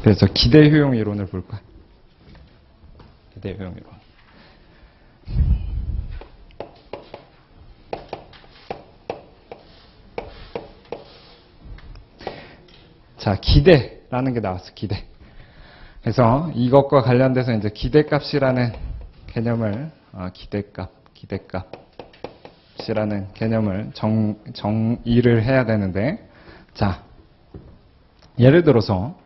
그래서 기대 효용 이론을 볼 거야. 기대 효용 이론. 자, 기대라는 게 나왔어. 기대. 그래서 이것과 관련돼서 이제 기대값이라는 개념을 기대값이라는 개념을 정의를 해야 되는데, 자, 예를 들어서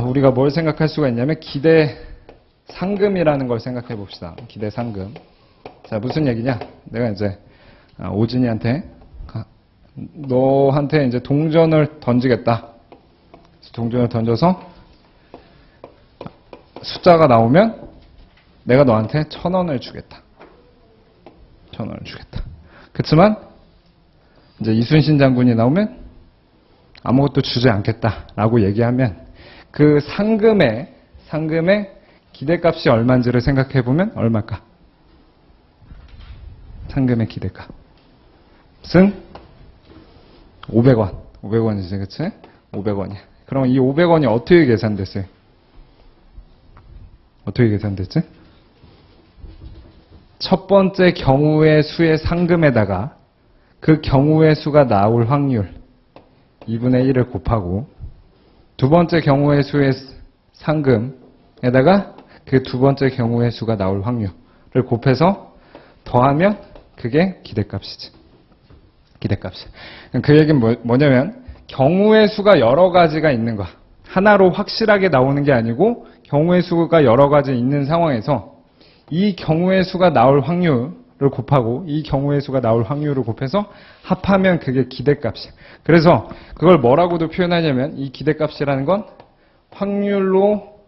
우리가 뭘 생각할 수가 있냐면 기대 상금이라는 걸 생각해 봅시다. 기대 상금. 자, 무슨 얘기냐? 내가 이제 오진이한테 너한테 이제 동전을 던지겠다. 동전을 던져서 숫자가 나오면 내가 너한테 1,000원을 주겠다. 1,000원을 주겠다. 그렇지만 이제 이순신 장군이 나오면 아무것도 주지 않겠다라고 얘기하면 그 상금의 기대값이 얼마인지를 생각해 보면 얼마일까? 상금의 기대값은 500원. 500원이지, 그치? 500원이야. 그럼 이 500원이 어떻게 계산됐어요? 어떻게 계산됐지? 첫 번째 경우의 수의 상금에다가 그 경우의 수가 나올 확률 2분의 1을 곱하고 두 번째 경우의 수의 상금에다가 그 두 번째 경우의 수가 나올 확률을 곱해서 더하면 그게 기대값이지. 기대값이. 그 얘기는 뭐냐면 경우의 수가 여러 가지가 있는 거야. 하나로 확실하게 나오는 게 아니고 경우의 수가 여러 가지 있는 상황에서 이 경우의 수가 나올 확률을 곱하고 이 경우의 수가 나올 확률을 곱해서 합하면 그게 기대값이야. 그래서 그걸 뭐라고도 표현하냐면 이 기대값이라는 건 확률로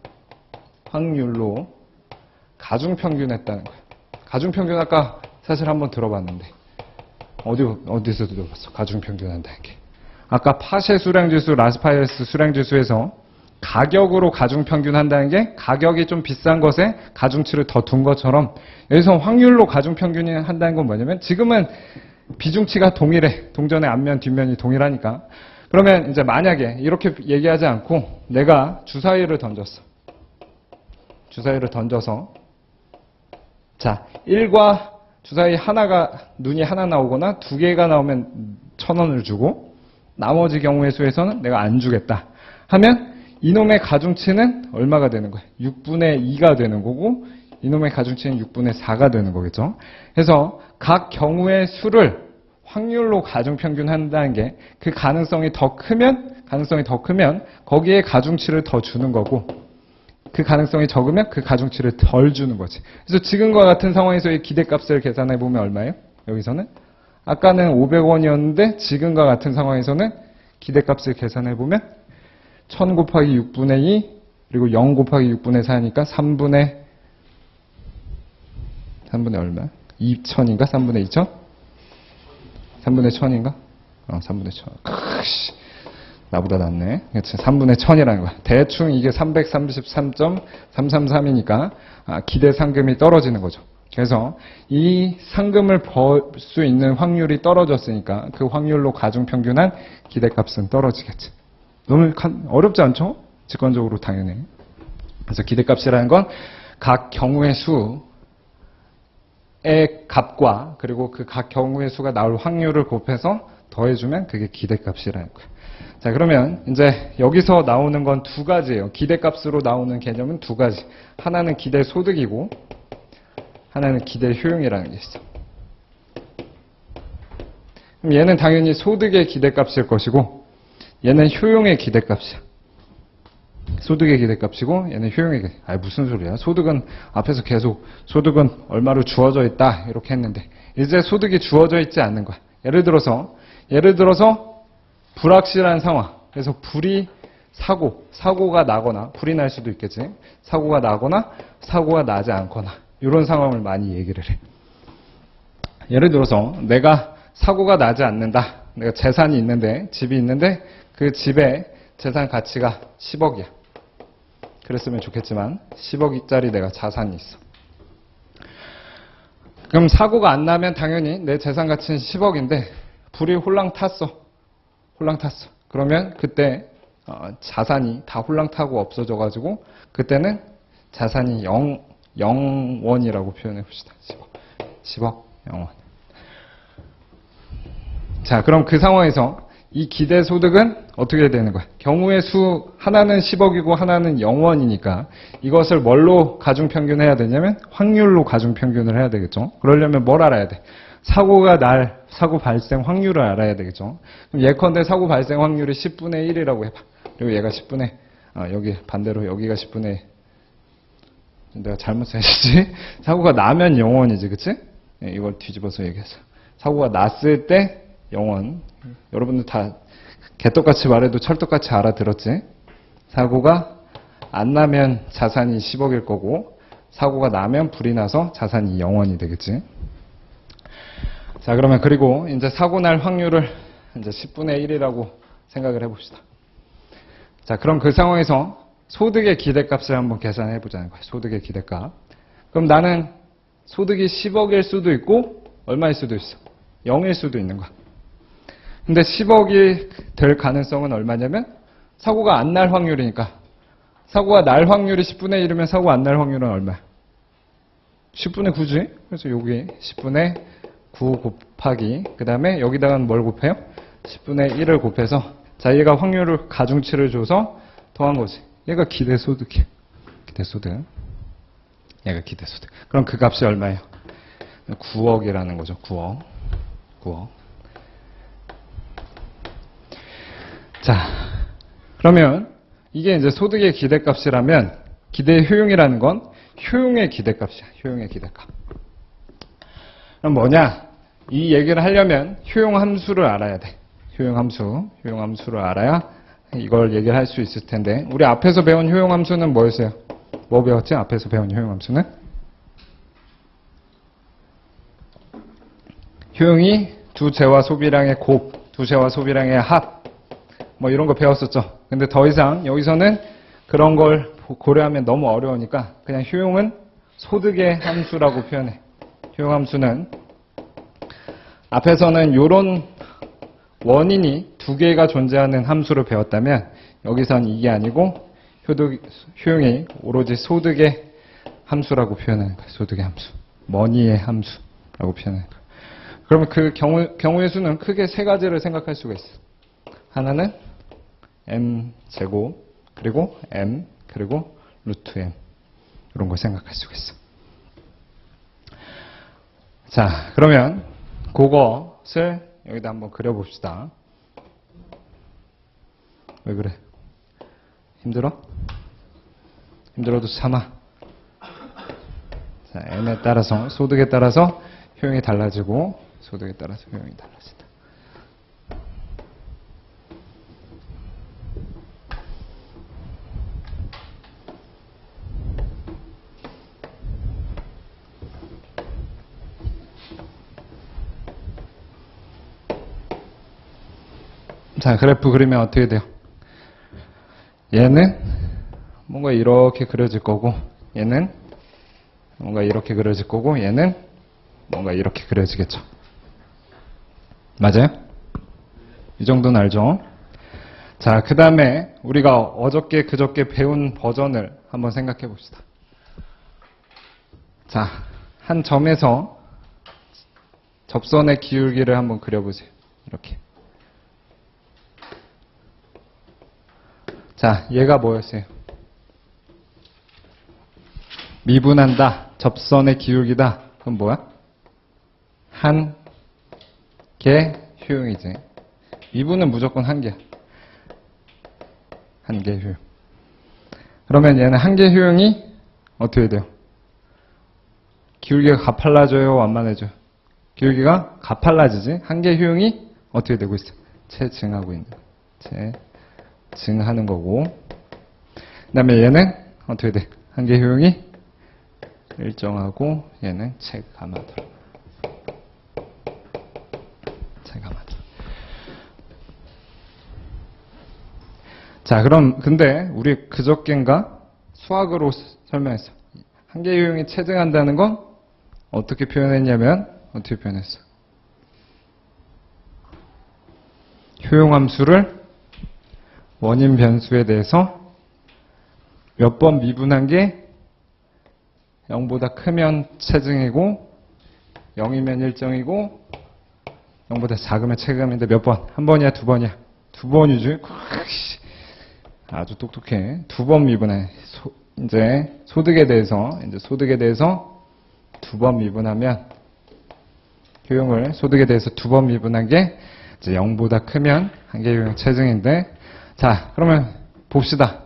가중평균했다는 거야. 가중평균 아까 사실 한번 들어봤는데 어디서 들어봤어? 가중평균한다는 게. 아까 파쉐 수량지수, 라스파이어스 수량지수에서 가격으로 가중평균한다는 게 가격이 좀 비싼 것에 가중치를 더 둔 것처럼 여기서 확률로 가중평균이 한다는 건 뭐냐면 지금은 비중치가 동일해. 동전의 앞면, 뒷면이 동일하니까. 그러면 이제 만약에 이렇게 얘기하지 않고 내가 주사위를 던졌어. 주사위를 던져서 자, 1과 주사위 눈이 하나 나오거나 두 개가 나오면 1,000원을 주고 나머지 경우의 수에서는 내가 안 주겠다 하면 이놈의 가중치는 얼마가 되는 거야? 6분의 2가 되는 거고 이놈의 가중치는 6분의 4가 되는 거겠죠. 그래서 각 경우의 수를 확률로 가중평균한다는 게 그 가능성이 더 크면 거기에 가중치를 더 주는 거고 그 가능성이 적으면 그 가중치를 덜 주는 거지. 그래서 지금과 같은 상황에서의 기대값을 계산해 보면 얼마예요? 여기서는 아까는 500원이었는데 지금과 같은 상황에서는 기대값을 계산해 보면 1000 곱하기 6분의 2 그리고 0 곱하기 6분의 4니까 3분의 얼마? 2000인가? 3분의 2000? 3분의 1000인가? 3분의 1000. 나보다 낫네. 그렇지. 3분의 1000이라는 거야. 대충 이게 333.333이니까 기대 상금이 떨어지는 거죠. 그래서 이 상금을 벌 수 있는 확률이 떨어졌으니까 그 확률로 가중평균한 기대값은 떨어지겠지. 너무 어렵지 않죠? 직관적으로 당연히. 그래서 기대값이라는 건 각 경우의 수의 값과 그리고 그 각 경우의 수가 나올 확률을 곱해서 더해주면 그게 기대값이라는 거야. 자, 그러면 이제 여기서 나오는 건 두 가지예요. 기대값으로 나오는 개념은 두 가지. 하나는 기대 소득이고 하나는 기대 효용이라는 게 있어. 그럼 얘는 당연히 소득의 기대값일 것이고 얘는 효용의 기대값이야. 소득의 기대값이고 얘는 효용의 기대값. 무슨 소리야? 소득은 앞에서 계속 소득은 얼마로 주어져 있다 이렇게 했는데 이제 소득이 주어져 있지 않는 거야. 예를 들어서 불확실한 상황. 그래서 사고가 나거나 불이 날 수도 있겠지. 사고가 나거나 사고가 나지 않거나 이런 상황을 많이 얘기를 해. 예를 들어서 내가 사고가 나지 않는다. 내가 재산이 있는데 집이 있는데 그 집의 재산 가치가 10억이야. 그랬으면 좋겠지만 10억짜리 내가 자산이 있어. 그럼 사고가 안 나면 당연히 내 재산 가치는 10억인데 불이 홀랑 탔어. 그러면 그때 자산이 다 홀랑 타고 없어져가지고 그때는 자산이 0원이라고 표현해 봅시다. 10억 0원. 자, 그럼 그 상황에서 이 기대소득은 어떻게 되는 거야? 경우의 수 하나는 10억이고 하나는 0원이니까 이것을 뭘로 가중평균해야 되냐면 확률로 가중평균을 해야 되겠죠. 그러려면 뭘 알아야 돼? 사고 발생 확률을 알아야 되겠죠. 그럼 예컨대 사고 발생 확률이 10분의 1이라고 해봐. 그리고 얘가 10분의 여기 반대로 여기가 10분의 내가 잘못 써야지. 사고가 나면 0원이지, 그치? 이걸 뒤집어서 얘기해서 사고가 났을 때 0원. 여러분들 다 개떡같이 말해도 철떡같이 알아들었지? 사고가 안 나면 자산이 10억일 거고 사고가 나면 불이 나서 자산이 0원이 되겠지. 자, 그러면 그리고 이제 사고 날 확률을 이제 10분의 1이라고 생각을 해봅시다. 자, 그럼 그 상황에서 소득의 기대값을 한번 계산해 보자는 거예요. 소득의 기대값. 그럼 나는 소득이 10억일 수도 있고 얼마일 수도 있어? 0일 수도 있는 거야. 근데 10억이 될 가능성은 얼마냐면 사고가 안 날 확률이니까 사고가 날 확률이 10분의 1이면 사고 안 날 확률은 얼마야? 10분의 9지? 그래서 여기 10분의 9 곱하기 그 다음에 여기다가는 뭘 곱해요? 10분의 1을 곱해서 자, 얘가 확률을 가중치를 줘서 더한 거지. 얘가 기대소득이야. 기대소득. 얘가 기대소득. 그럼 그 값이 얼마예요? 9억이라는 거죠. 9억. 자, 그러면 이게 이제 소득의 기대값이라면 기대 효용이라는 건 효용의 기대값이야. 효용의 기대값. 그럼 뭐냐? 이 얘기를 하려면 효용 함수를 알아야 돼. 효용 함수를 알아야 이걸 얘기를 할 수 있을 텐데 우리 앞에서 배운 효용 함수는 뭐였어요? 뭐 배웠지? 앞에서 배운 효용 함수는? 효용이 두 재와 소비량의 곱, 두 재와 소비량의 합, 뭐 이런 거 배웠었죠. 근데 더 이상 여기서는 그런 걸 고려하면 너무 어려우니까 그냥 효용은 소득의 함수라고 표현해. 효용 함수는 앞에서는 이런 원인이 두 개가 존재하는 함수를 배웠다면 여기선 이게 아니고 효용이 오로지 소득의 함수라고 표현하는 거예요. 소득의 함수. 머니의 함수라고 표현하는 거예요. 그러면 그 경우의 수는 크게 세 가지를 생각할 수가 있어. 하나는 m제곱, 그리고 m, 그리고 루트 m. 이런 걸 생각할 수가 있어. 자, 그러면 그것을 여기다 한번 그려봅시다. 왜 그래? 힘들어? 힘들어도 참아. 자, m에 따라서, 소득에 따라서 효용이 달라지고, 소득에 따라서 효용이 달라진다. 자, 그래프 그리면 어떻게 돼요? 얘는 뭔가 이렇게 그려질 거고, 얘는 뭔가 이렇게 그려질 거고, 얘는 뭔가 이렇게 그려지겠죠. 맞아요? 이 정도는 알죠? 자, 그 다음에 우리가 어저께 그저께 배운 버전을 한번 생각해 봅시다. 자, 한 점에서 접선의 기울기를 한번 그려보세요. 이렇게. 자, 얘가 뭐였어요? 미분한다. 접선의 기울기다. 그럼 뭐야? 한 개 효용이지. 미분은 무조건 한 개야. 한 개 효용. 그러면 얘는 한 개 효용이 어떻게 돼요? 기울기가 가팔라져요? 완만해져요? 기울기가 가팔라지지. 한 개 효용이 어떻게 되고 있어? 체증하고 있는 거야. 증하는 거고, 그 다음에 얘는 어떻게 돼? 한 개 효용이 일정하고 얘는 체감하더라. 체감하더라. 자, 그럼 근데 우리 그저께인가 수학으로 설명했어. 한 개 효용이 체증한다는 건 어떻게 표현했냐면 어떻게 표현했어? 효용함수를 원인 변수에 대해서 몇 번 미분한 게 0보다 크면 체증이고 0이면 일정이고 0보다 작으면 체감인데 몇 번? 한 번이야, 두 번이야? 두 번이지? 아주 똑똑해. 두 번 미분해. 이제 소득에 대해서 두 번 미분하면 효용을 소득에 대해서 두 번 미분한 게 이제 0보다 크면 한계 효용 체증인데, 자, 그러면 봅시다.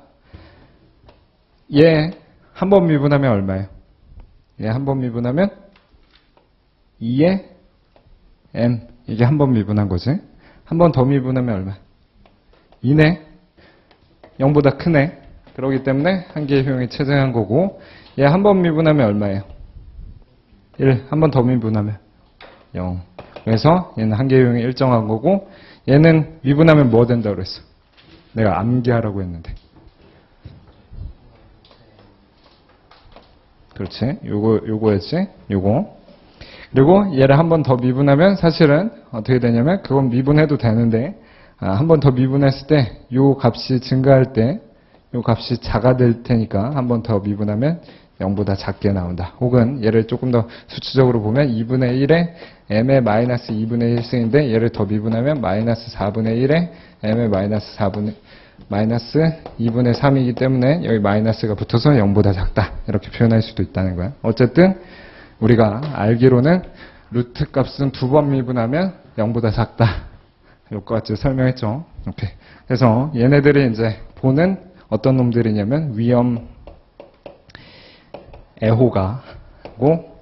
얘 한 번 미분하면 얼마예요? 얘 한 번 미분하면 2에 m, 이게 한 번 미분한 거지. 한 번 더 미분하면 얼마? 2네. 0보다 크네. 그렇기 때문에 한계의 효용이 체증한 거고, 얘 한 번 미분하면 얼마예요? 1. 한 번 더 미분하면 0. 그래서 얘는 한계의 효용이 일정한 거고, 얘는 미분하면 뭐 된다고 그랬어? 내가 암기하라고 했는데. 그렇지. 요거였지. 요거. 그리고 얘를 한 번 더 미분하면 사실은 어떻게 되냐면, 그건 미분해도 되는데, 한 번 더 미분했을 때 요 값이 증가할 때 요 값이 작아질 테니까 한 번 더 미분하면 0보다 작게 나온다. 혹은 얘를 조금 더 수치적으로 보면 2분의 1에 m의 마이너스 2분의 1승인데, 얘를 더 미분하면 마이너스 4분의 1에 m의 마이너스 2분의 3이기 때문에 여기 마이너스가 붙어서 0보다 작다. 이렇게 표현할 수도 있다는 거야. 어쨌든 우리가 알기로는 루트 값은 두 번 미분하면 0보다 작다. 이것과 같이 설명했죠. 이렇게. 그래서 얘네들이 이제 보는 어떤 놈들이냐면 위험 애호가고,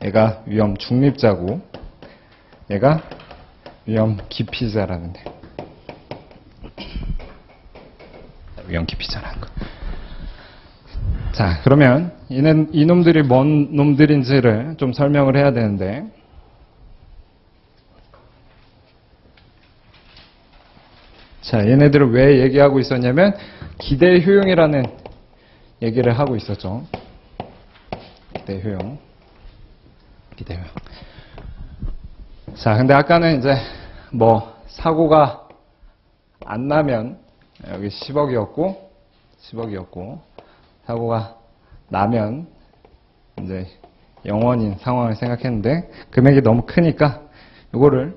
얘가 위험 중립자고, 얘가 위험 기피자라는데. 위험 기피자라는 거. 자, 그러면 이놈들이 뭔 놈들인지를 좀 설명을 해야 되는데, 자, 얘네들을 왜 얘기하고 있었냐면 기대 효용이라는 얘기를 하고 있었죠. 기대 효용. 자, 근데 아까는 이제 뭐 사고가 안 나면, 여기 10억이었고 사고가 나면 이제 0원인 상황을 생각했는데, 금액이 너무 크니까 이거를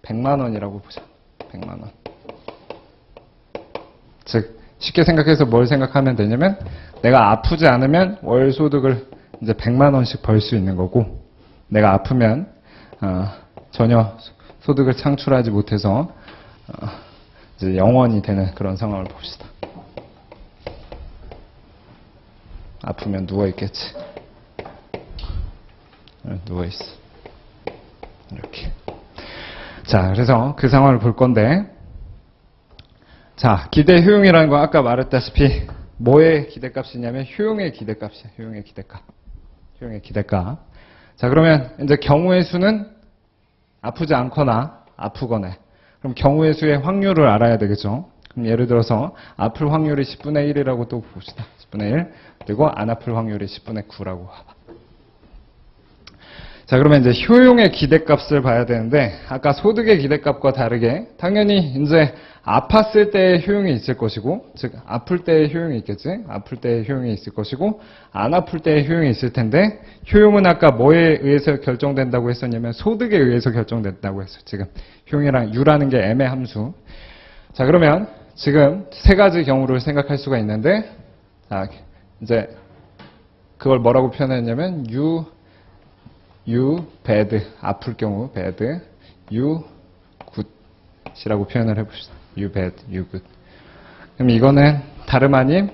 100만 원이라고 보자. 100만 원. 즉 쉽게 생각해서 뭘 생각하면 되냐면, 내가 아프지 않으면 월 소득을 이제 100만 원씩 벌 수 있는 거고, 내가 아프면 전혀 소득을 창출하지 못해서 이제 0원이 되는 그런 상황을 봅시다. 아프면 누워있겠지. 누워있어. 이렇게. 자, 그래서 그 상황을 볼 건데, 자, 기대 효용이라는 건 아까 말했다시피 뭐의 기대값이냐면 효용의 기대값이야. 효용의 기대값. 자, 그러면 이제 경우의 수는 아프지 않거나 아프거나. 그럼 경우의 수의 확률을 알아야 되겠죠. 그럼 예를 들어서 아플 확률이 10분의 1이라고 또 봅시다. 10분의 1. 그리고 안 아플 확률이 10분의 9라고 봐봐. 자, 그러면 이제 효용의 기대값을 봐야 되는데, 아까 소득의 기대값과 다르게 당연히 이제 아팠을 때의 효용이 있을 것이고, 즉 아플 때의 효용이 있겠지. 아플 때의 효용이 있을 것이고, 안 아플 때의 효용이 있을 텐데, 효용은 아까 뭐에 의해서 결정된다고 했었냐면 소득에 의해서 결정된다고 했어요. 지금 효용이랑 U라는 게 M의 함수. 자, 그러면 지금 세 가지 경우를 생각할 수가 있는데, 자, 이제 그걸 뭐라고 표현했냐면 U bad, 아플 경우 bad, U good이라고 표현을 해봅시다. U bad, U good. 그럼 이거는 다름 아닌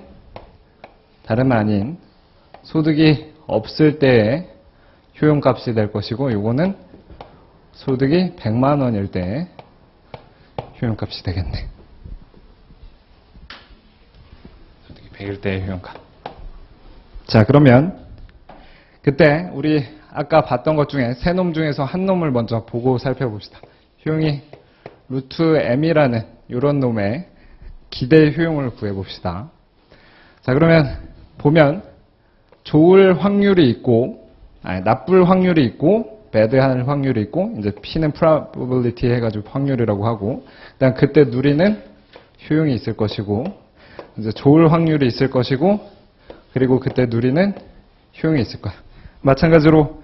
소득이 없을 때의 효용값이 될 것이고, 이거는 소득이 100만 원일 때의 효용값이 되겠네. 소득이 100일 때의 효용값. 자, 그러면 그때 우리 아까 봤던 것 중에 세 놈 중에서 한 놈을 먼저 보고 살펴봅시다. 효용이 루트 m이라는 이런 놈의 기대 효용을 구해봅시다. 자, 그러면 보면 좋을 확률이 있고, 나쁠 확률이 있고, bad할 확률이 있고, 이제 p는 probability 해가지고 확률이라고 하고, 그다음 그때 누리는 효용이 있을 것이고, 이제 좋을 확률이 있을 것이고, 그리고 그때 누리는 효용이 있을 거야. 마찬가지로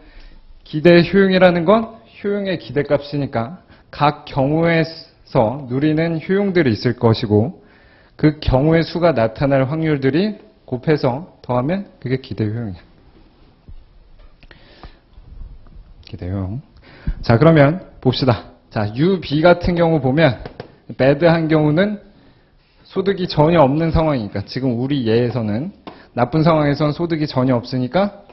기대 효용이라는 건 효용의 기대값이니까 각 경우에서 누리는 효용들이 있을 것이고, 그 경우의 수가 나타날 확률들이 곱해서 더하면 그게 기대 효용이야. 기대 효용. 자, 그러면 봅시다. 자, UB 같은 경우 보면 배드한 경우는 소득이 전혀 없는 상황이니까, 지금 우리 예에서는 나쁜 상황에선 소득이 전혀 없으니까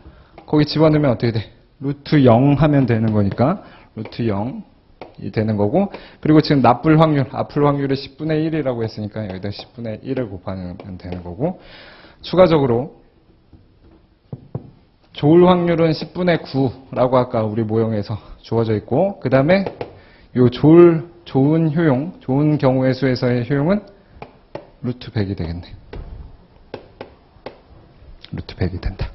거기 집어넣으면 어떻게 돼? 루트 0 하면 되는 거니까 루트 0이 되는 거고, 그리고 지금 나쁠 확률, 아플 확률이 10분의 1이라고 했으니까 여기다 10분의 1을 곱하면 되는 거고, 추가적으로 좋을 확률은 10분의 9라고 아까 우리 모형에서 주어져 있고, 그 다음에 요 좋은 효용, 좋은 경우의 수에서의 효용은 루트 100이 되겠네. 루트 100이 된다.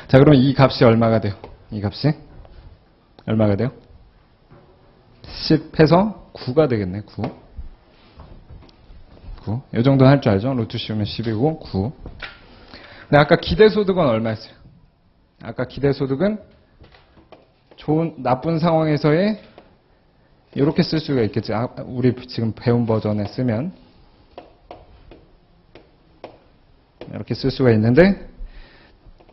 자, 그럼 이 값이 얼마가 돼요? 이 값이 얼마가 돼요? 10 해서 9가 되겠네. 9. 이 정도는 할 줄 알죠? 루트 씌우면 10이고 9. 근데 아까 기대소득은 얼마였어요? 아까 기대소득은 나쁜 상황에서의 이렇게 쓸 수가 있겠지. 우리 지금 배운 버전에 쓰면 이렇게 쓸 수가 있는데,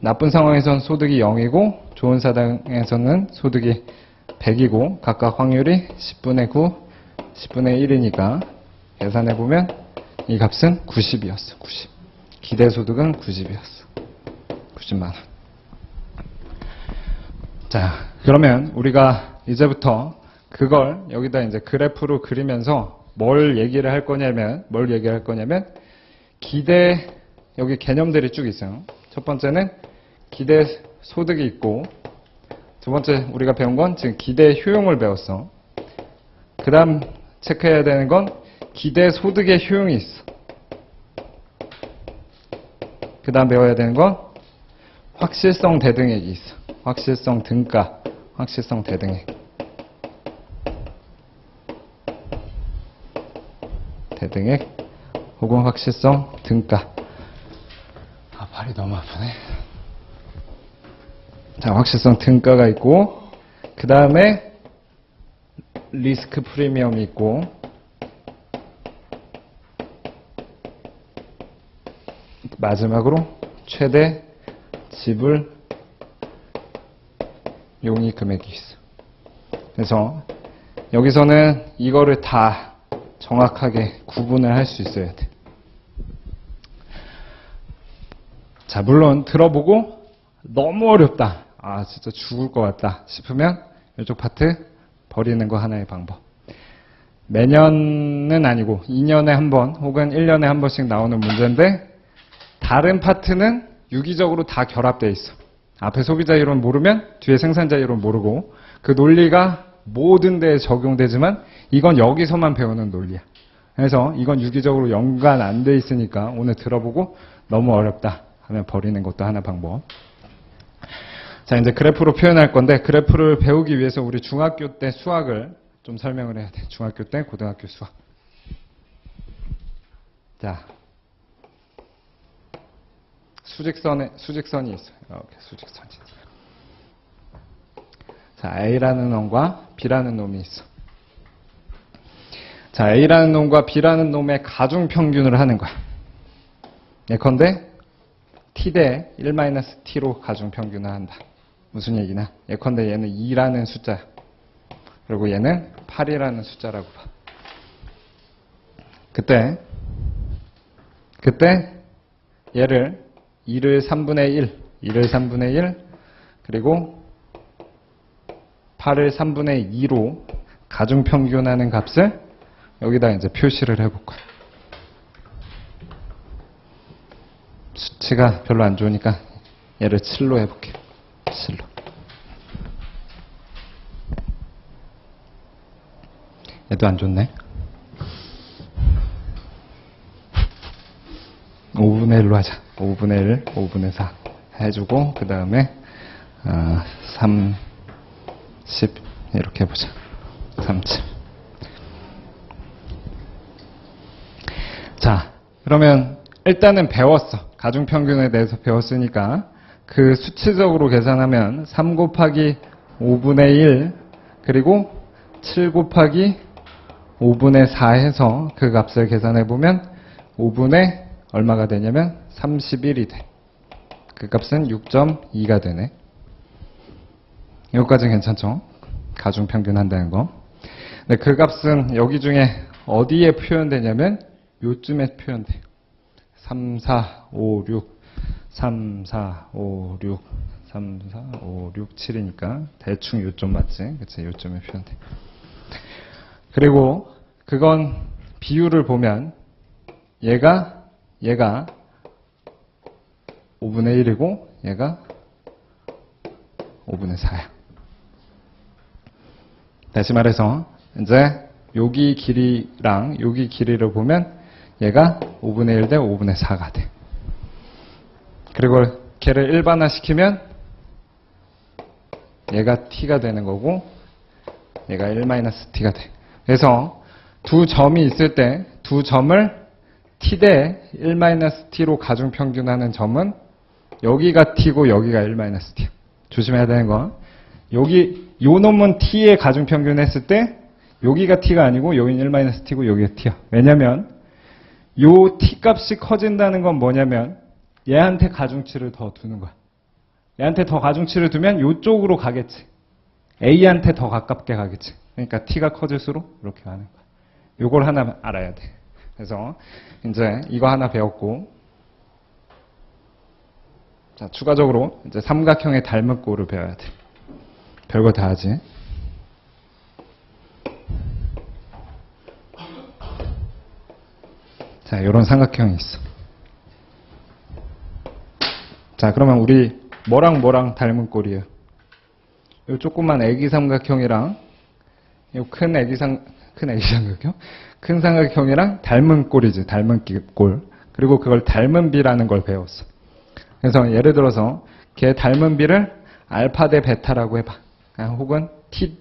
나쁜 상황에서는 소득이 0이고 좋은 상황에서는 소득이 100이고 각각 확률이 10분의 9, 10분의 1이니까 계산해보면 이 값은 90이었어. 90. 기대소득은 90이었어. 90만 원. 자, 그러면 우리가 이제부터 그걸 여기다 이제 그래프로 그리면서 뭘 얘기를 할 거냐면 기대, 여기 개념들이 쭉 있어요. 첫 번째는 기대 소득이 있고, 두 번째 우리가 배운 건 지금 기대 효용을 배웠어. 그 다음 체크해야 되는 건 기대 소득의 효용이 있어. 그 다음 배워야 되는 건 확실성 대등액이 있어. 확실성 등가, 확실성 대등액. 대등액 혹은 확실성 등가. 아, 발이 너무 아프네. 자, 확실성 등가가 있고, 그 다음에 리스크 프리미엄이 있고, 마지막으로 최대 지불 용의 금액이 있어. 그래서 여기서는 이거를 다 정확하게 구분을 할 수 있어야 돼. 자, 물론 들어보고 너무 어렵다, 아 진짜 죽을 것 같다 싶으면 이쪽 파트 버리는 거 하나의 방법. 매년은 아니고 2년에 한 번 혹은 1년에 한 번씩 나오는 문제인데, 다른 파트는 유기적으로 다 결합되어 있어. 앞에 소비자 이론 모르면 뒤에 생산자 이론 모르고, 그 논리가 모든 데에 적용되지만 이건 여기서만 배우는 논리야. 그래서 이건 유기적으로 연관 안 돼 있으니까 오늘 들어보고 너무 어렵다 하면 버리는 것도 하나 방법. 자, 이제 그래프로 표현할 건데, 그래프를 배우기 위해서 우리 중학교 때 수학을 좀 설명을 해야 돼. 중학교 때 고등학교 수학. 자, 수직선이 있어요. 이렇게 수직선이 있어요. 자, A라는 놈과 B라는 놈이 있어. 자, A라는 놈과 B라는 놈의 가중평균을 하는 거야. 예컨대 T 대 1-T로 가중평균을 한다. 무슨 얘기나? 예컨대 얘는 2라는 숫자야. 그리고 얘는 8이라는 숫자라고 봐. 그때 얘를 2를 3분의 1, 그리고 8을 3분의 2로 가중평균하는 값을 여기다 이제 표시를 해볼 거야. 수치가 별로 안 좋으니까 얘를 7로 해볼게. 7로. 얘도 안 좋네. 5분의 1로 하자. 5분의 1, 5분의 4 해주고, 그 다음에 3, 10 이렇게 해보자. 30. 그러면 일단은 배웠어. 가중평균에 대해서 배웠으니까 그 수치적으로 계산하면 3 곱하기 5분의 1 그리고 7 곱하기 5분의 4 해서 그 값을 계산해보면 5분의 얼마가 되냐면 31이 돼. 그 값은 6.2가 되네. 여기까지는 괜찮죠? 가중평균 한다는 거. 근데 그 값은 여기 중에 어디에 표현되냐면 요쯤에 표현돼요. 3, 4, 5, 6, 3, 4, 5, 6, 3, 4, 5, 6, 7이니까 대충 요점 맞지? 그치? 요점에 표현돼. 그리고 그건 비율을 보면 얘가 5분의 1이고 얘가 5분의 4야. 다시 말해서 이제 여기 길이랑 여기 길이를 보면 얘가 5분의 1 대 5분의 4가 돼. 그리고 걔를 일반화시키면 얘가 t가 되는 거고 얘가 1-t가 돼. 그래서 두 점이 있을 때 두 점을 t 대 1-t로 가중평균하는 점은 여기가 t고 여기가 1-t야. 조심해야 되는 거. 여기 요 놈은 t에 가중평균했을 때 여기가 t가 아니고 여기는 1-t고 여기가 t야. 왜냐면 요 t 값이 커진다는 건 뭐냐면 얘한테 가중치를 더 두는 거야. 얘한테 더 가중치를 두면 요쪽으로 가겠지. A한테 더 가깝게 가겠지. 그러니까 t가 커질수록 이렇게 가는 거야. 요걸 하나 알아야 돼. 그래서 이제 이거 하나 배웠고, 자 추가적으로 이제 삼각형의 닮은 꼴을 배워야 돼. 별거 다 하지. 자, 이런 삼각형이 있어. 자, 그러면 우리 뭐랑 닮은 꼴이에요? 요 조그만 애기 삼각형이랑 요 큰 삼각형? 큰 삼각형이랑 닮은 꼴이지. 닮은 꼴. 그리고 그걸 닮은 비라는 걸 배웠어. 그래서 예를 들어서 걔 닮은 비를 알파 대 베타라고 해봐. 혹은 t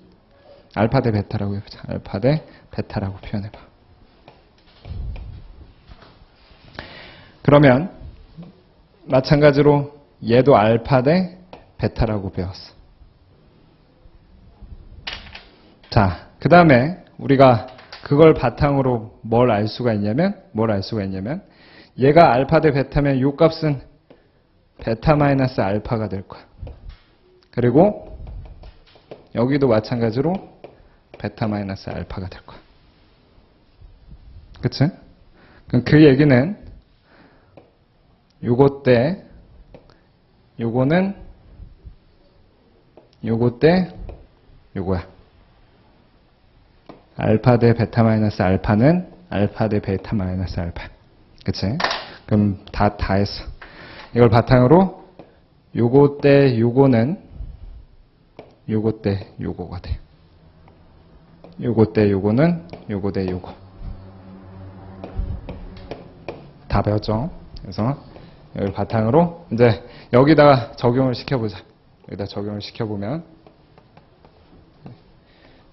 알파 대 베타라고 해보자. 알파 대 베타라고 표현해봐. 그러면 마찬가지로 얘도 알파 대 베타라고 배웠어. 자, 그 다음에 우리가 그걸 바탕으로 뭘 알 수가 있냐면 얘가 알파 대 베타면 요 값은 베타 마이너스 알파가 될 거야. 그리고 여기도 마찬가지로 베타 마이너스 알파가 될 거야. 그치? 그럼 그 얘기는 요거 때 요거는 요거 때 요거야. 알파 대 베타 마이너스 알파는 알파 대 베타 마이너스 알파. 그치? 그럼 다 했어. 이걸 바탕으로 요거 때 요거는 요거 때 요거가 돼. 요거 때 요거는 요거 대 요거. 다 배웠죠? 그래서 이걸 바탕으로 이제 여기다가 적용을 시켜보자. 여기다 적용을 시켜보면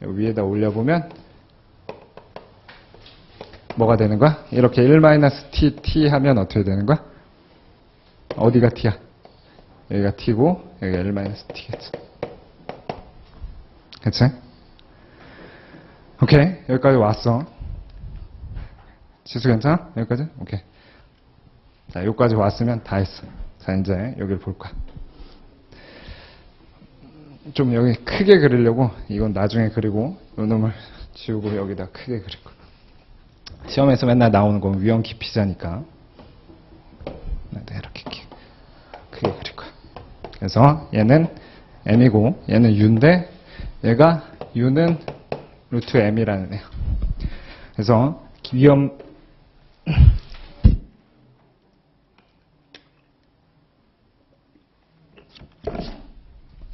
여기 위에다 올려보면 뭐가 되는 거야? 이렇게 1-t 하면 어떻게 되는 거야? 어디가 t야? 여기가 t고 여기가 1-t겠지. 그치? 오케이. 여기까지 왔어. 지수 괜찮아? 여기까지? 오케이. 자, 여기까지 왔으면 다 했어. 자, 이제 여기를 볼 거야. 좀 여기 크게 그리려고 이건 나중에 그리고 요 놈을 지우고 여기다 크게 그릴 거야. 시험에서 맨날 나오는 건 위험 기피자니까 이렇게 크게 그릴 거야. 그래서 얘는 m이고 얘는 u인데 얘가 u는 루트 m이라는 애야. 그래서 위험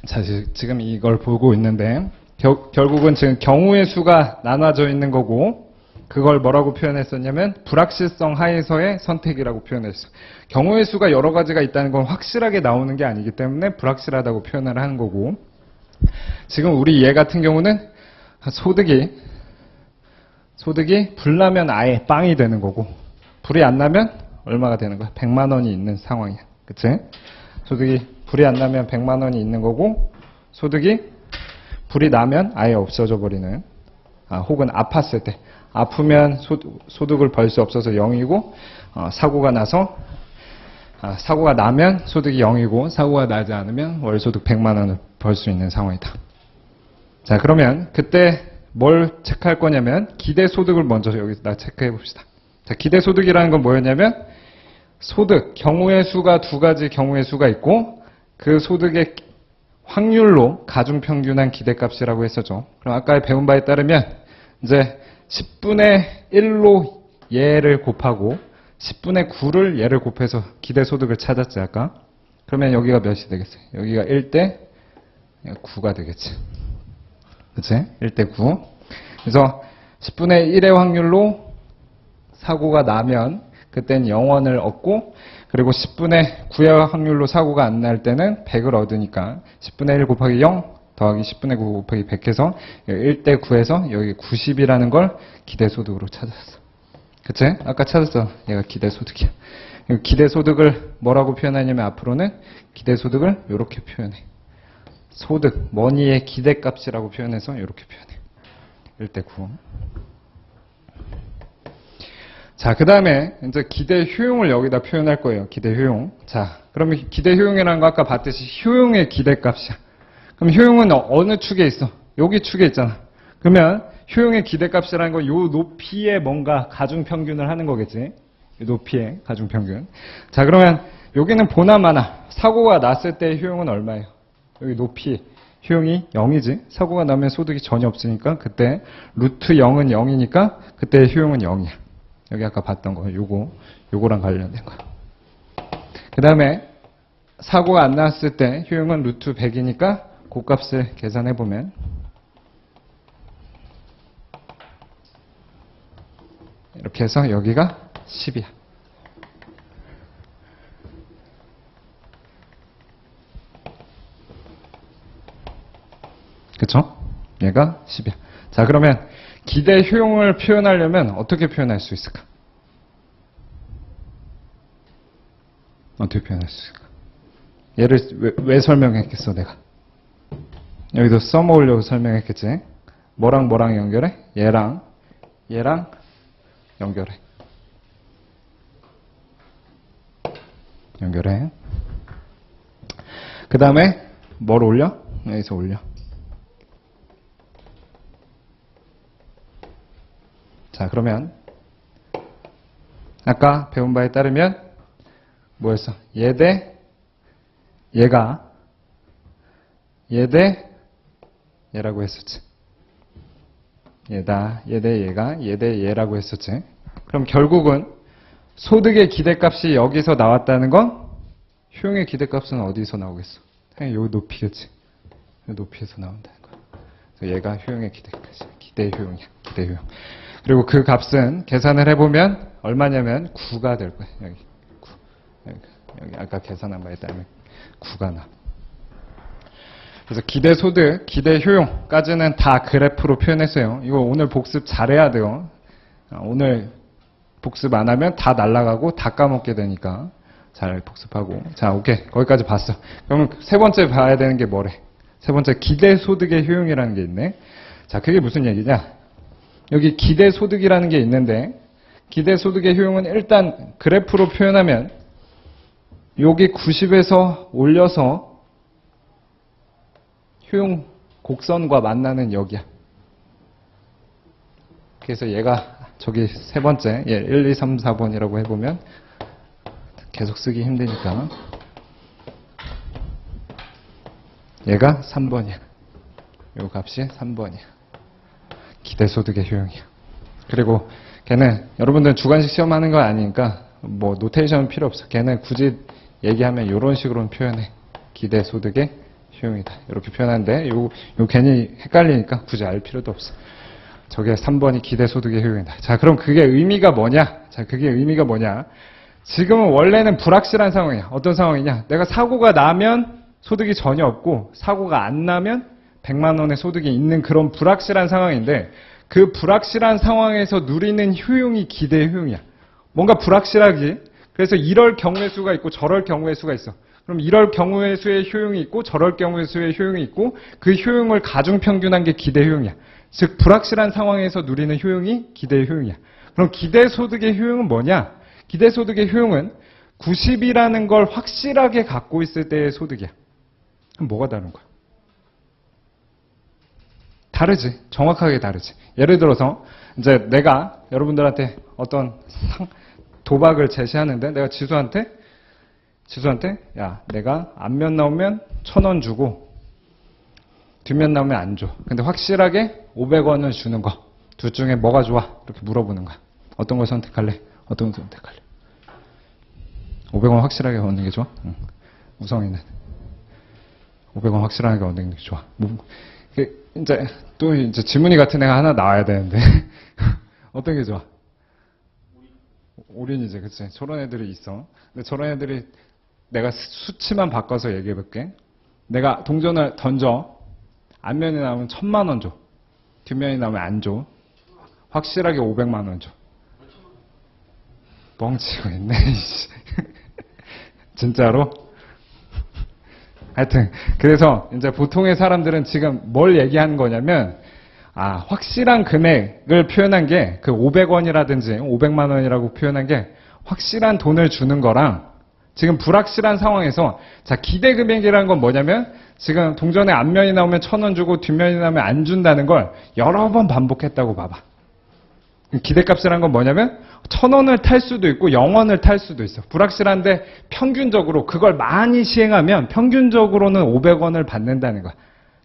자, 지금 이걸 보고 있는데 결국은 지금 경우의 수가 나눠져 있는 거고 그걸 뭐라고 표현했었냐면 불확실성 하에서의 선택이라고 표현했어. 경우의 수가 여러 가지가 있다는 건 확실하게 나오는 게 아니기 때문에 불확실하다고 표현을 하는 거고 지금 우리 얘 같은 경우는 소득이 불나면 아예 빵이 되는 거고 불이 안 나면 얼마가 되는 거야? 100만 원이 있는 상황이야. 그치? 소득이 불이 안 나면 100만 원이 있는 거고 소득이 불이 나면 아예 없어져 버리는 혹은 아팠을 때 아프면 소득을 벌 수 없어서 0이고 사고가 나서 사고가 나면 소득이 0이고 사고가 나지 않으면 월소득 100만 원을 벌 수 있는 상황이다. 자, 그러면 그때 뭘 체크할 거냐면 기대소득을 먼저 여기다 체크해 봅시다. 자, 기대소득이라는 건 뭐였냐면 소득, 경우의 수가 두 가지 경우의 수가 있고 그 소득의 확률로 가중평균한 기대값이라고 했었죠. 그럼 아까 배운 바에 따르면 이제 10분의 1로 얘를 곱하고 10분의 9를 얘를 곱해서 기대소득을 찾았지 아까. 그러면 여기가 몇이 되겠어요? 여기가 1대 9가 되겠지. 그치? 1대 9. 그래서 10분의 1의 확률로 사고가 나면 그땐 0원을 얻고 그리고 10분의 9의 확률로 사고가 안 날 때는 100을 얻으니까 10분의 1 곱하기 0 더하기 10분의 9 곱하기 100 해서 1대 9에서 여기 90이라는 걸 기대소득으로 찾았어. 그치? 아까 찾았어. 얘가 기대소득이야. 기대소득을 뭐라고 표현하냐면 앞으로는 기대소득을 이렇게 표현해. 소득, 머니의 기대값이라고 표현해서 이렇게 표현해. 1대 9. 자, 그 다음에 이제 기대 효용을 여기다 표현할 거예요. 기대 효용. 자, 그러면 기대 효용이라는 거 아까 봤듯이 효용의 기대값이야. 그럼 효용은 어느 축에 있어? 여기 축에 있잖아. 그러면 효용의 기대값이라는 건 요 높이에 뭔가 가중평균을 하는 거겠지. 이 높이에 가중평균. 자, 그러면 여기는 보나마나 사고가 났을 때 효용은 얼마예요? 여기 높이 효용이 0이지. 사고가 나면 소득이 전혀 없으니까 그때 루트 0은 0이니까 그때 효용은 0이야. 여기 아까 봤던 거 요거랑 관련된 거. 그 다음에 사고가 안 났을 때 효용은 루트 100이니까 그 값을 계산해 보면 이렇게 해서 여기가 10이야. 그쵸? 얘가 10이야. 자, 그러면 기대 효용을 표현하려면 어떻게 표현할 수 있을까? 어떻게 표현할 수 있을까? 얘를 왜 설명했겠어, 내가? 여기도 써먹으려고 설명했겠지? 뭐랑 연결해? 얘랑 연결해. 그 다음에 뭘 올려? 여기서 올려. 자, 그러면 아까 배운 바에 따르면 뭐였어? 얘 대 얘가 얘 대 얘라고 했었지. 얘 대 얘가 얘 대 얘라고 했었지. 그럼 결국은 소득의 기대값이 여기서 나왔다는 건 효용의 기대값은 어디서 나오겠어? 당연히 여기 높이겠지. 여기 높이에서 나온다는 거야. 그래서 얘가 효용의 기대값이야. 기대 효용이야. 기대 효용. 그리고 그 값은 계산을 해보면 얼마냐면 9가 될 거야. 여기 9. 여기 아까 계산한 바에 따르면 9가 나. 그래서 기대 소득, 기대 효용까지는 다 그래프로 표현했어요. 이거 오늘 복습 잘해야 돼요. 오늘 복습 안 하면 다 날아가고 다 까먹게 되니까 잘 복습하고. 자, 오케이. 거기까지 봤어. 그러면 세 번째 봐야 되는 게 뭐래? 세 번째 기대 소득의 효용이라는 게 있네. 자, 그게 무슨 얘기냐? 여기 기대 소득이라는 게 있는데 기대 소득의 효용은 일단 그래프로 표현하면 여기 90에서 올려서 효용 곡선과 만나는 여기야. 그래서 얘가 저기 세 번째 1, 2, 3, 4번이라고 해보면 계속 쓰기 힘드니까 얘가 3번이야. 요 값이 3번이야. 기대소득의 효용이야. 그리고 걔는 여러분들은 주관식 시험하는 거 아니니까 뭐 노테이션은 필요 없어. 걔는 굳이 얘기하면 이런 식으로 표현해. 기대소득의 효용이다. 이렇게 표현하는데 요 괜히 헷갈리니까 굳이 알 필요도 없어. 저게 3번이 기대소득의 효용이다. 자, 그럼 그게 의미가 뭐냐? 자, 그게 의미가 뭐냐? 지금은 원래는 불확실한 상황이야. 어떤 상황이냐? 내가 사고가 나면 소득이 전혀 없고 사고가 안 나면 100만 원의 소득이 있는 그런 불확실한 상황인데 그 불확실한 상황에서 누리는 효용이 기대 효용이야. 뭔가 불확실하지. 그래서 이럴 경우의 수가 있고 저럴 경우의 수가 있어. 그럼 이럴 경우의 수의 효용이 있고 저럴 경우의 수의 효용이 있고 그 효용을 가중평균한 게 기대 효용이야. 즉 불확실한 상황에서 누리는 효용이 기대 효용이야. 그럼 기대 소득의 효용은 뭐냐? 기대 소득의 효용은 90이라는 걸 확실하게 갖고 있을 때의 소득이야. 그럼 뭐가 다른 거야? 다르지. 정확하게 다르지. 예를 들어서 이제 내가 여러분들한테 어떤 도박을 제시하는데 내가 지수한테 야 내가 앞면 나오면 1,000원 주고 뒷면 나오면 안 줘. 근데 확실하게 500원을 주는 거. 둘 중에 뭐가 좋아? 이렇게 물어보는 거야. 어떤 걸 선택할래? 어떤 걸 선택할래? 500원 확실하게 얻는 게 좋아? 응. 우성이는 500원 확실하게 얻는 게 좋아. 이제 또 이제 지문이 같은 애가 하나 나와야 되는데 어떤 게 좋아? 올인이지, 그치? 저런 애들이 있어. 근데 저런 애들이 내가 수치만 바꿔서 얘기해 볼게. 내가 동전을 던져. 앞면이 나오면 1,000만 원 줘. 뒷면이 나오면 안 줘. 확실하게 500만 원 줘. 뻥치고 있네. 진짜로? 하여튼 그래서 이제 보통의 사람들은 지금 뭘 얘기하는 거냐면 확실한 금액을 표현한 게 그 500원이라든지 500만 원이라고 표현한 게 확실한 돈을 주는 거랑 지금 불확실한 상황에서 자 기대 금액이라는 건 뭐냐면 지금 동전의 앞면이 나오면 1,000원 주고 뒷면이 나오면 안 준다는 걸 여러 번 반복했다고 봐봐. 기대값이라는 건 뭐냐면 1,000원을 탈 수도 있고 0원을 탈 수도 있어. 불확실한데 평균적으로 그걸 많이 시행하면 평균적으로는 500원을 받는다는 거야.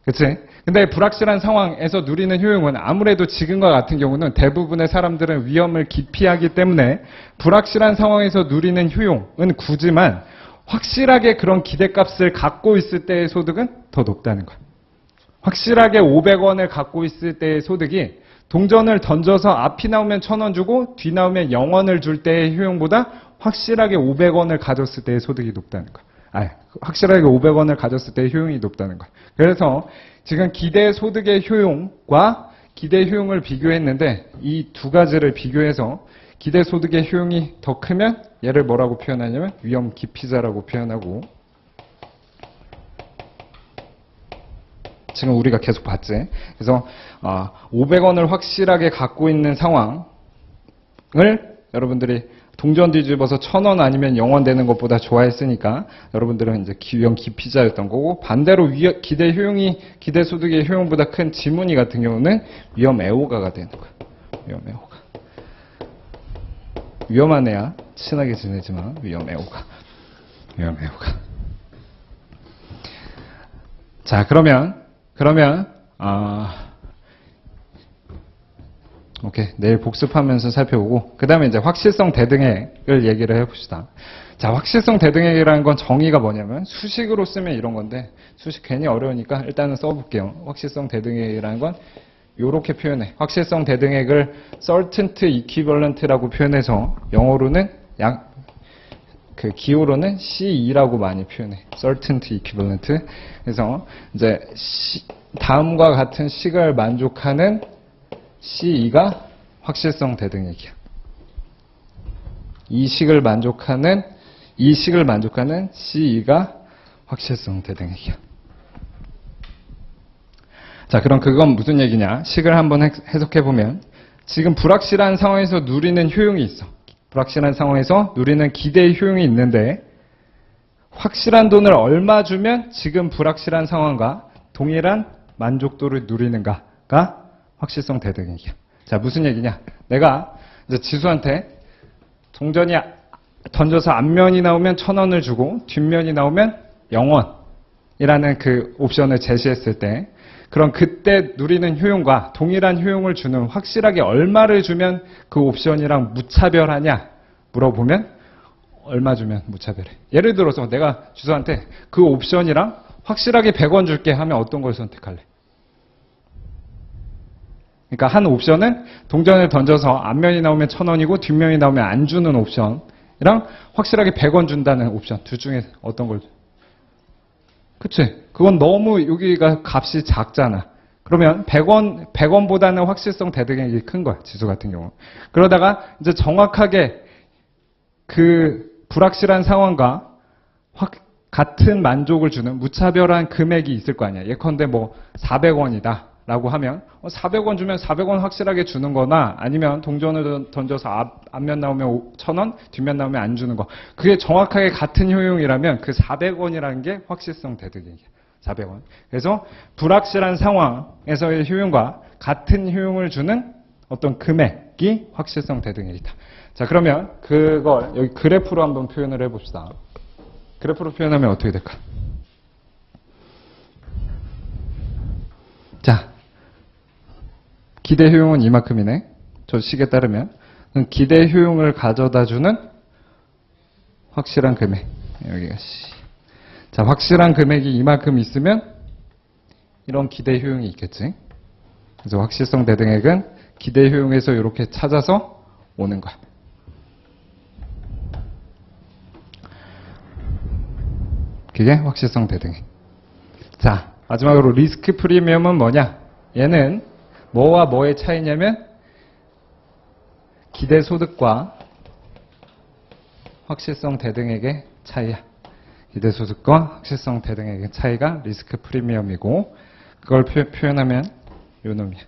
그치? 근데 불확실한 상황에서 누리는 효용은 아무래도 지금과 같은 경우는 대부분의 사람들은 위험을 기피하기 때문에 불확실한 상황에서 누리는 효용은 굳지만 확실하게 그런 기대값을 갖고 있을 때의 소득은 더 높다는 거야. 확실하게 500원을 갖고 있을 때의 소득이 동전을 던져서 앞이 나오면 1,000원 주고 뒤 나오면 0원을 줄 때의 효용보다 확실하게 500원을 가졌을 때의 소득이 높다는 거야. 확실하게 500원을 가졌을 때의 효용이 높다는 거야. 그래서 지금 기대 소득의 효용과 기대 효용을 비교했는데 이 두 가지를 비교해서 기대 소득의 효용이 더 크면 얘를 뭐라고 표현하냐면 위험 기피자라고 표현하고 지금 우리가 계속 봤지. 그래서 500원을 확실하게 갖고 있는 상황을 여러분들이 동전 뒤집어서 1,000원 아니면 0원 되는 것보다 좋아했으니까 여러분들은 이제 위험 기피자였던 거고 반대로 기대 소득의 효용보다 큰 지문이 같은 경우는 위험 애호가가 되는 거야. 위험 애호가. 위험한 애야. 친하게 지내지만 위험 애호가. 위험 애호가. 자, 그러면 오케이. 내일 복습하면서 살펴보고 그 다음에 이제 확실성 대등액을 얘기를 해봅시다. 자, 확실성 대등액이라는 건 정의가 뭐냐면 수식으로 쓰면 이런 건데 수식 괜히 어려우니까 일단은 써볼게요. 확실성 대등액이라는 건 요렇게 표현해. 확실성 대등액을 certainty equivalent라고 표현해서 영어로는 그 기호로는 C2라고 많이 표현해. certainty equivalent. 그래서 이제 다음과 같은 식을 만족하는 C2가 확실성 대등액이야. 이 식을 만족하는 C2가 확실성 대등액이야. 자, 그럼 그건 무슨 얘기냐? 식을 한번 해석해보면 지금 불확실한 상황에서 누리는 효용이 있어. 불확실한 상황에서 누리는 기대의 효용이 있는데 확실한 돈을 얼마 주면 지금 불확실한 상황과 동일한 만족도를 누리는가가 확실성 대등액이야. 자, 무슨 얘기냐? 내가 이제 지수한테 동전이 던져서 앞면이 나오면 1,000원을 주고 뒷면이 나오면 0원이라는 그 옵션을 제시했을 때 그럼 그때 누리는 효용과 동일한 효용을 주는 확실하게 얼마를 주면 그 옵션이랑 무차별하냐 물어보면 얼마 주면 무차별해. 예를 들어서 내가 주소한테 그 옵션이랑 확실하게 100원 줄게 하면 어떤 걸 선택할래? 그러니까 한 옵션은 동전을 던져서 앞면이 나오면 1,000원이고 뒷면이 나오면 안 주는 옵션이랑 확실하게 100원 준다는 옵션 둘 중에 어떤 걸? 그치? 그건 너무 여기가 값이 작잖아. 그러면 100원보다는 확실성 대등액이 큰 거야. 지수 같은 경우. 그러다가 이제 정확하게 그 불확실한 상황과 같은 만족을 주는 무차별한 금액이 있을 거 아니야. 예컨대 뭐 400원이다 라고 하면 400원 주면 400원 확실하게 주는 거나 아니면 동전을 던져서 앞면 나오면 1000원, 뒷면 나오면 안 주는 거. 그게 정확하게 같은 효용이라면 그 400원이라는 게 확실성 대등이에요. 400원. 그래서 불확실한 상황에서의 효용과 같은 효용을 주는 어떤 금액이 확실성 대등이다. 자, 그러면 그걸 여기 그래프로 한번 표현을 해봅시다. 그래프로 표현하면 어떻게 될까? 자, 기대 효용은 이만큼이네. 저 식에 따르면 기대 효용을 가져다주는 확실한 금액. 여기가 C. 자, 확실한 금액이 이만큼 있으면 이런 기대 효용이 있겠지. 그래서 확실성 대등액은 기대 효용에서 이렇게 찾아서 오는 거야. 그게 확실성 대등액. 자, 마지막으로 리스크 프리미엄은 뭐냐? 얘는 뭐와 뭐의 차이냐면 기대 소득과 확실성 대등액의 차이야. 기대 소득과 확실성 대등액의 차이가 리스크 프리미엄이고 그걸 표현하면 요 놈이야.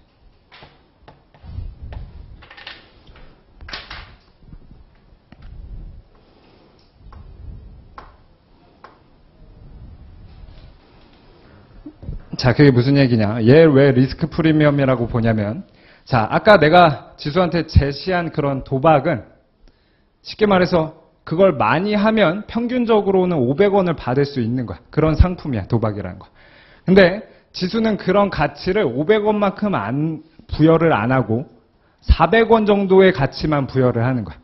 자, 그게 무슨 얘기냐? 얘 왜 리스크 프리미엄이라고 보냐면, 자, 아까 내가 지수한테 제시한 그런 도박은 쉽게 말해서 그걸 많이 하면 평균적으로는 500원을 받을 수 있는 거야. 그런 상품이야, 도박이라는 거. 근데 지수는 그런 가치를 500원만큼 부여를 안 하고 400원 정도의 가치만 부여를 하는 거야.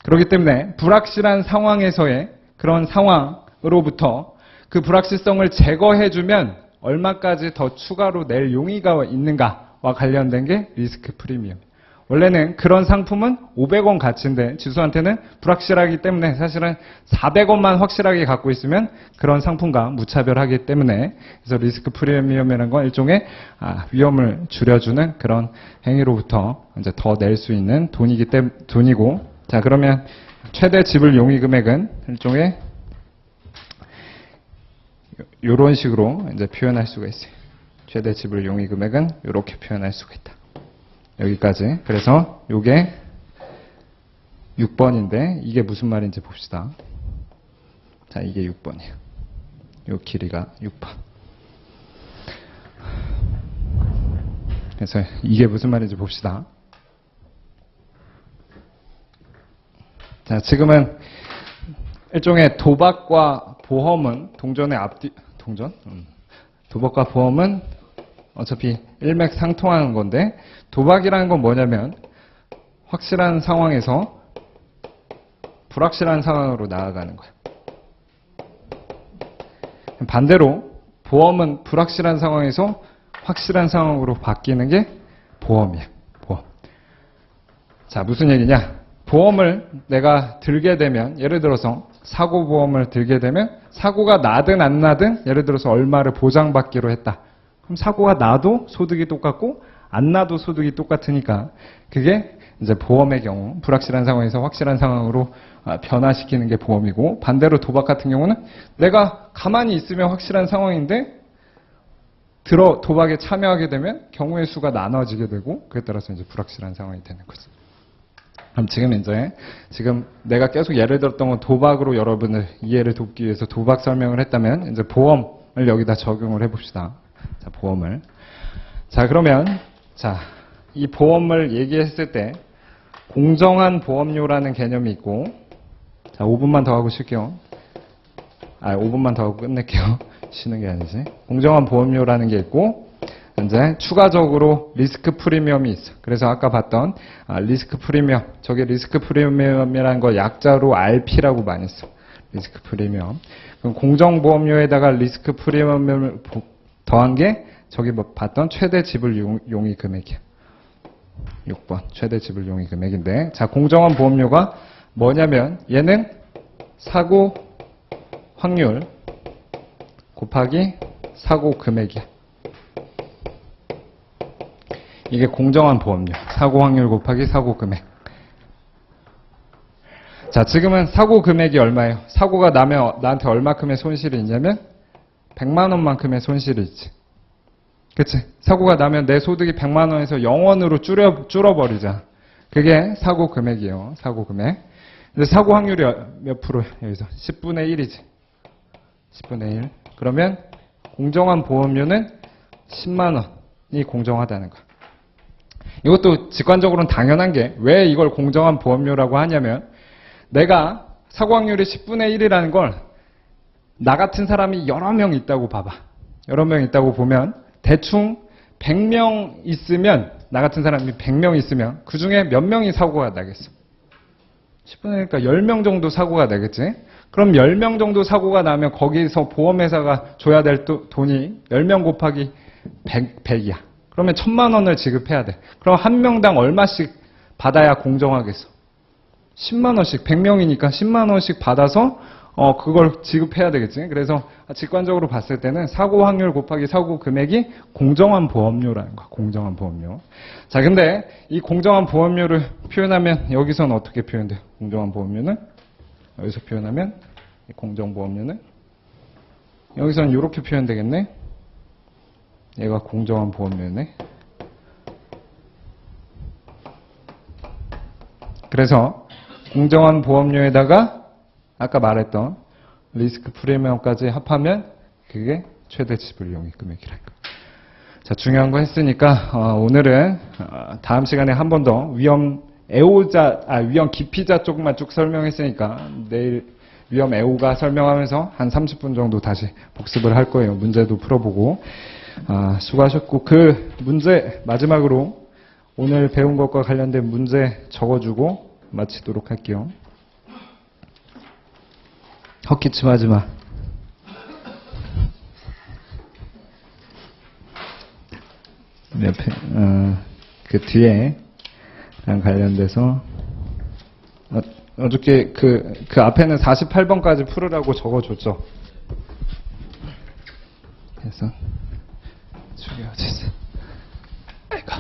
그렇기 때문에 불확실한 상황에서의 그런 상황으로부터 그 불확실성을 제거해주면 얼마까지 더 추가로 낼 용의가 있는가와 관련된 게 리스크 프리미엄. 원래는 그런 상품은 500원 가치인데 지수한테는 불확실하기 때문에 사실은 400원만 확실하게 갖고 있으면 그런 상품과 무차별하기 때문에 그래서 리스크 프리미엄이라는 건 일종의 위험을 줄여주는 그런 행위로부터 이제 더 낼 수 있는 돈이고 자, 그러면 최대 지불 용의 금액은 일종의 이런 식으로 이제 표현할 수가 있어요. 최대 지불 용의 금액은 이렇게 표현할 수가 있다. 여기까지. 그래서 이게 6번인데 이게 무슨 말인지 봅시다. 자, 이게 6번이에요. 이 길이가 6번. 그래서 이게 무슨 말인지 봅시다. 자, 지금은 일종의 도박과 보험은 동전의 앞뒤 동전? 도박과 보험은 어차피 일맥상통하는 건데 도박이라는 건 뭐냐면 확실한 상황에서 불확실한 상황으로 나아가는 거야. 반대로 보험은 불확실한 상황에서 확실한 상황으로 바뀌는 게 보험이야. 보험. 자, 무슨 얘기냐? 보험을 내가 들게 되면 예를 들어서 사고보험을 들게 되면 사고가 나든 안 나든 예를 들어서 얼마를 보장받기로 했다. 그럼 사고가 나도 소득이 똑같고 안 나도 소득이 똑같으니까 그게 이제 보험의 경우 불확실한 상황에서 확실한 상황으로 변화시키는 게 보험이고 반대로 도박 같은 경우는 내가 가만히 있으면 확실한 상황인데 도박에 참여하게 되면 경우의 수가 나눠지게 되고 그에 따라서 이제 불확실한 상황이 되는 거지. 그럼 지금 내가 계속 예를 들었던 건 도박으로 여러분을 이해를 돕기 위해서 도박 설명을 했다면 이제 보험을 여기다 적용을 해봅시다. 자, 보험을. 자, 그러면 이 보험을 얘기했을 때 공정한 보험료라는 개념이 있고 자, 5분만 더 하고 쉴게요. 5분만 더 하고 끝낼게요. 쉬는 게 아니지. 공정한 보험료라는 게 있고 이제 추가적으로 리스크 프리미엄이 있어. 그래서 아까 봤던 리스크 프리미엄. 저게 리스크 프리미엄이라는 거 약자로 RP라고 많이 써. 리스크 프리미엄. 그럼 공정보험료에다가 리스크 프리미엄을 더한 게 저기 봤던 최대 지불 용의 금액이야. 6번 최대 지불 용의 금액인데 자, 공정한 보험료가 뭐냐면 얘는 사고 확률 곱하기 사고 금액이야. 이게 공정한 보험료. 사고 확률 곱하기 사고 금액. 자, 지금은 사고 금액이 얼마예요? 사고가 나면 나한테 얼마큼의 손실이 있냐면 100만 원만큼의 손실이 있지. 그치? 사고가 나면 내 소득이 100만 원에서 0원으로 줄어버리자. 그게 사고 금액이에요. 사고 금액. 근데 사고 확률이 몇 프로야? 여기서 10분의 1이지. 10분의 1. 그러면 공정한 보험료는 10만 원이 공정하다는 거야. 이것도 직관적으로는 당연한 게 왜 이걸 공정한 보험료라고 하냐면 내가 사고 확률이 10분의 1이라는 걸 나 같은 사람이 여러 명 있다고 봐봐. 여러 명 있다고 보면 대충 100명 있으면 나 같은 사람이 100명 있으면 그 중에 몇 명이 사고가 나겠어? 10분의 1이니까 10명 정도 사고가 나겠지? 그럼 10명 정도 사고가 나면 거기서 보험회사가 줘야 될 돈이 10명 곱하기 100이야. 그러면 1000만 원을 지급해야 돼. 그럼 한 명당 얼마씩 받아야 공정하겠어? 10만 원씩, 100명이니까 10만 원씩 받아서 그걸 지급해야 되겠지. 그래서 직관적으로 봤을 때는 사고 확률 곱하기 사고 금액이 공정한 보험료라는 거야. 공정한 보험료. 자, 근데 이 공정한 보험료를 표현하면 여기서는 어떻게 표현돼요? 공정한 보험료는 여기서 표현하면 이 공정보험료는 여기서는 이렇게 표현되겠네. 얘가 공정한 보험료네. 그래서 공정한 보험료에다가 아까 말했던 리스크 프리미엄까지 합하면 그게 최대 지불 용익 금액이랄까. 자, 중요한 거 했으니까 오늘은 다음 시간에 한 번 더 위험 기피자 쪽만 쭉 설명했으니까 내일 위험 애호가 설명하면서 한 30분 정도 다시 복습을 할 거예요. 문제도 풀어보고. 수고하셨고 그 문제 마지막으로 오늘 배운 것과 관련된 문제 적어주고 마치도록 할게요. 헛기침 하지 마. 옆에, 그 뒤에, 관련돼서, 어저께 그 앞에는 48번까지 풀으라고 적어줬죠. 그래서, 저기 어디 있어. 아이고.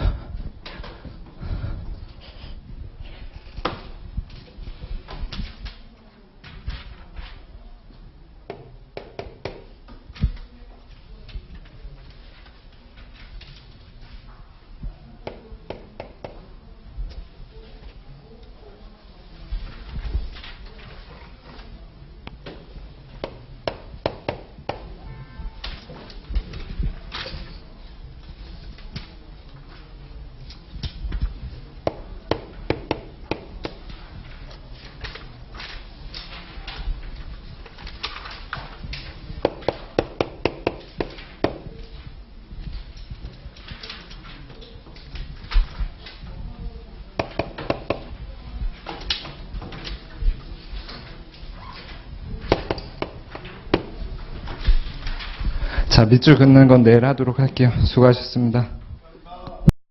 자, 밑줄 긋는 건 내일 하도록 할게요. 수고하셨습니다.